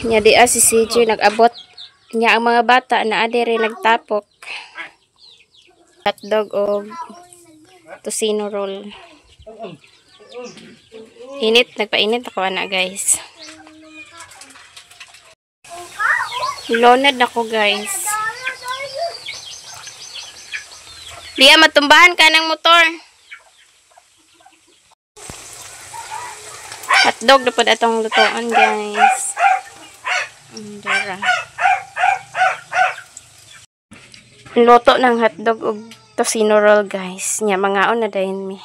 Nya di si CJ nag-abot. Nya ang mga bata na adere nagtapok. Hotdog o tocino roll. Init, nagpainit ako na guys. Lonad ako guys. Lia, matumbahan ka ng motor. Hotdog na po atong lutoan guys. Dara. Luto ng hotdog o tocino roll guys. Nya mangaon na dayon mi.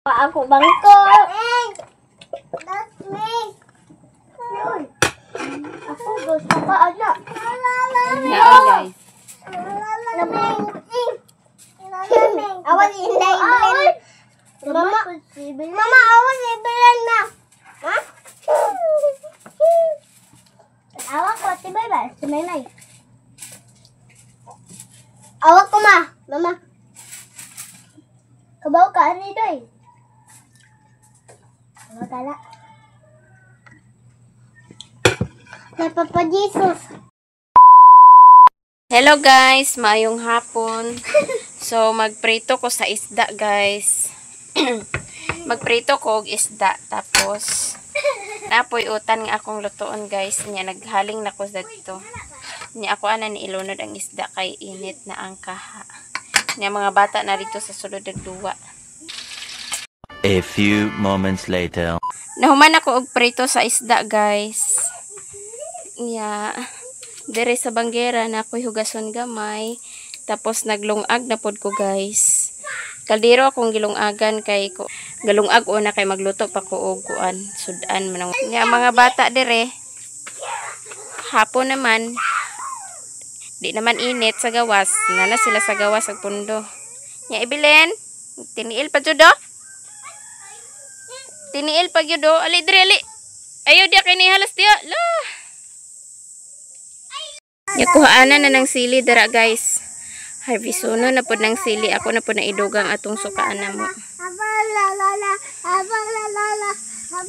Pa ako bangko. That's me. Ako gusto pa ada. Nya guys. Awan inday blend. Mama awan i-blend na. Ha? Awak ko tibay ba? Sumaynay. Awak ko ma. Mama. Kabaw ka ani doy. Kabaw tala. Kay Papa Jesus. Hello guys, maayong hapon. So magprito ko sa isda guys. Magprito ko og isda tapos napoy utan nga akong lutoon guys. Nya naghaling na ko dito. Nya ako ana ni ilunod ang isda kay init na ang kaha. Nya mga bata na dito sa sulod ng duwa. A few moments later. Nahuman ako og prito sa isda guys. Nya dire sa banggera na ako'y hugason gamay. Tapos naglungag na pod ko guys. Kaldero akong gilungagan kay ko. Galungag o na kay magluto pa ko og kuan. Sudan man. Nya mga bata dire. Hapon naman. Di naman init sa gawas. Nana sila sa gawas sa pundo. Nya ibilin. Tiniil pa judo. Tiniil pa judo. Ali dire ali. Ayaw dia kay ni halos dia. Lah. Yakuhaanan na ng sili dara guys. Harvisuno na po ng sili. Ako na po na idugang atong sukaan na mo.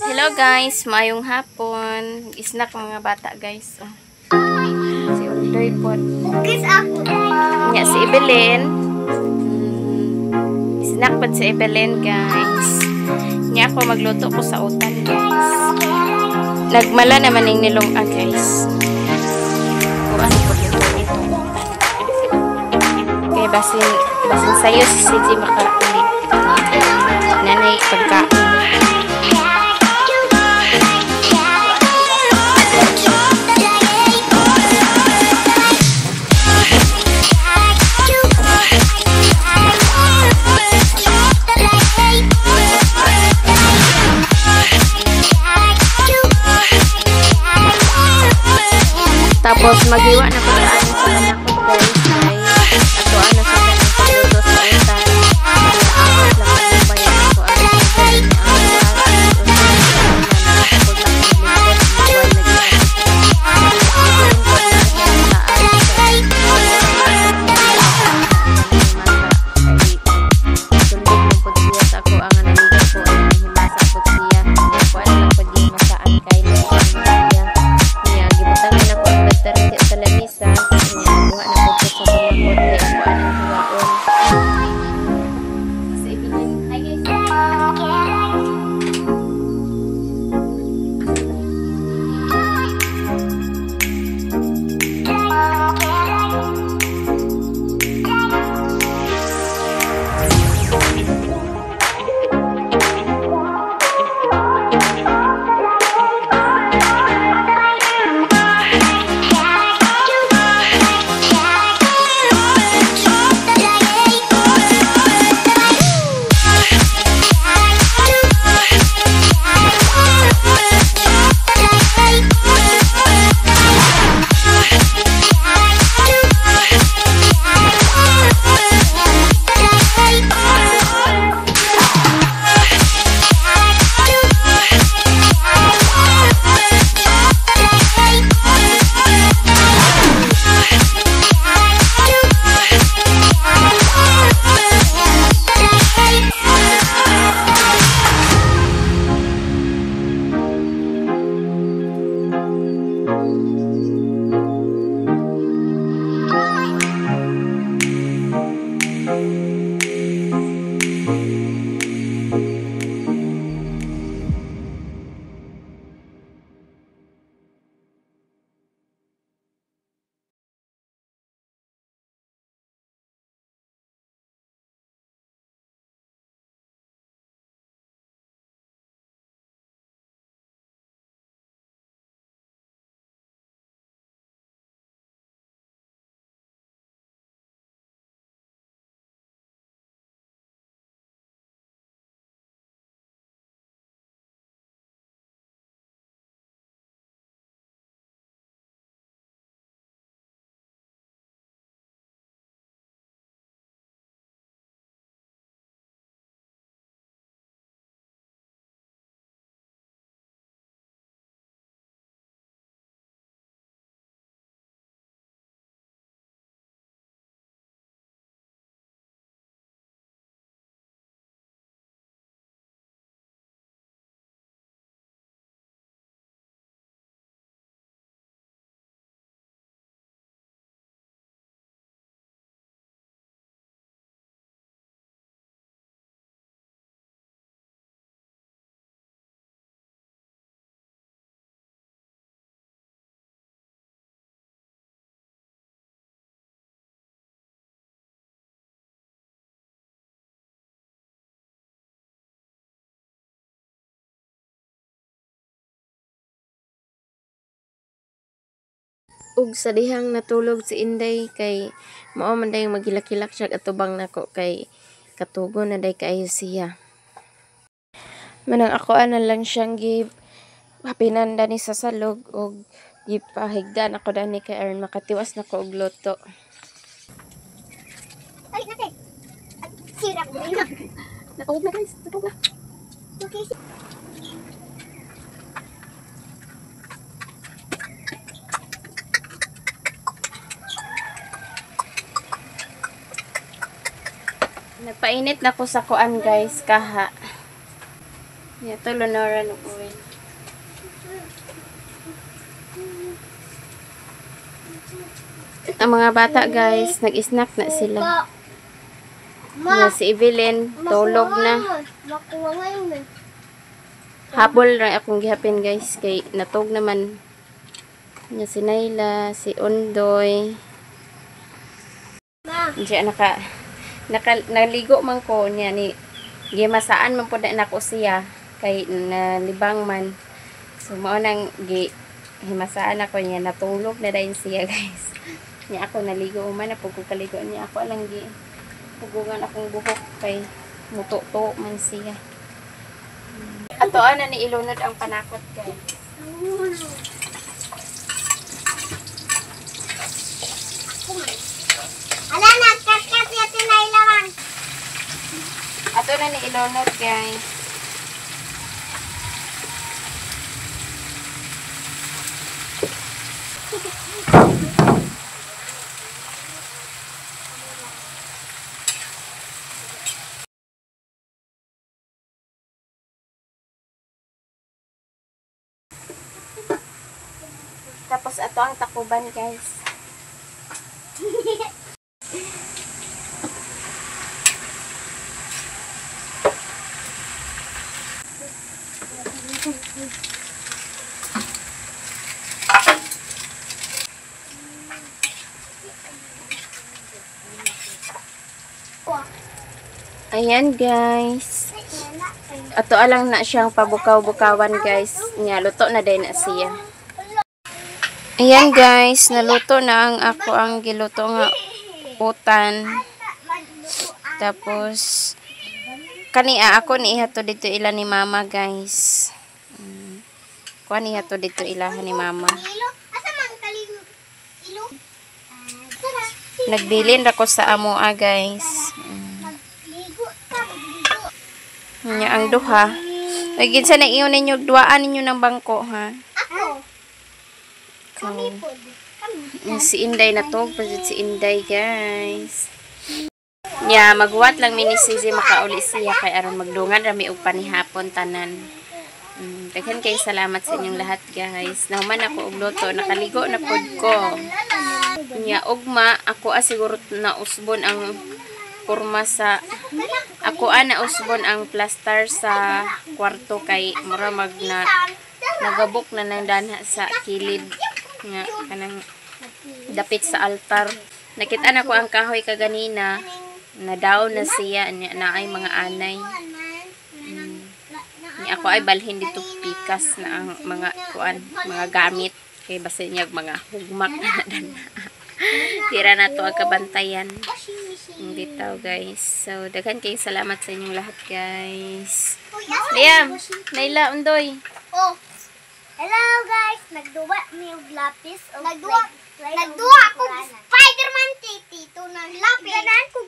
Hello guys, mayong hapon. Snack mga bata guys. Oh. Si Udoy po. Nya si Evelyn. Snack po si Evelyn guys. Nya ako magluto ko sa utan guys. Nagmala naman yung nilong guys. Ano po dito ito? Okay, basin sa'yo si CJ makakulit. Nanay pagkain. Tapos maghiwa na po sa anak ko guys. Ato ano sa kanang pagluto sa utan. Nakakot lang ang bayan ko ang pagkain niya. Sa lamisa, buha na po ug sa dihang natulog si Inday kay mao man day magilak-hilak siya atubang nako kay katugo na day kaayo siya. Manang ako ana lang siyang pinanda ni sa salog og gipahigdan ako dani kay aron makatiwas nako og luto. Ay, natin. Sirap mo na. Natulog na guys, natulog na. Okay. Nagpainit na ko sa kuan guys kaha. Ito Lenora no oil. Ang mga bata guys, nag-snack na sila. Na si Evelyn, tulog na. Makuha ngayon eh. Habol ra akong gihapin guys kay natog naman niya si Naila, si Undoy. Diya naligo man ko niya ni gimasaan man pud na ko siya kay nalibang man. So mao nang himasaan ako niya natulog na dayon siya guys. Niya ako naligo man na pug ko kaligo niya ako lang pugungan akong buhok kay muto-to man siya. Ato ana ni ilunod ang panakot guys. Ala na, kat-kat yung tinailawan. Ato na ni ilunod guys. Tapos ato ang takuban guys. Ayan guys. Ato alang na siyang pabukaw-bukawan guys. Nya luto na din na siya. Ayan guys, naluto na ang giluto nga utan. Tapos kania ako ni ihato dito ila ni mama guys. Kuan ihato dito ilahan ni mama. Asa man kaling ilo? Nagbilin ra ko sa amoa guys. Magligo ta, magligo. Nya ang duha. Ay ginsa na iyon ninyo duaan ninyo ng bangko ha. Ako. Kami po. Si Inday na to, si Inday guys. Nya magwat lang mini Sisi makauli siya kay aron magdungan rami og panihapon tanan. Daghan kay salamat sa inyong lahat guys. Nahuman ako og luto, nakaligo na pod ko. Nya ugma ako siguro na usbon ang kurma sa ako ana usbon ang plaster sa kwarto kay mura nagabok na nang danha sa kilid nga kanang dapit sa altar. Nakita na ko ang kahoy kaganina na down na siya na ay mga anay. Ni ako ay balhin dito pikas na ang mga kuan, mga gamit kay basta niya mga hugmak na tira na to ang kabantayan. Bitaw guys. So daghan kay salamat sa inyong lahat guys. Liam, Naila, Undoy. Oh. Hello guys, nagduwa mi og lapis og nagduwa ako Spider-Man tito ng lapis. Ganan ko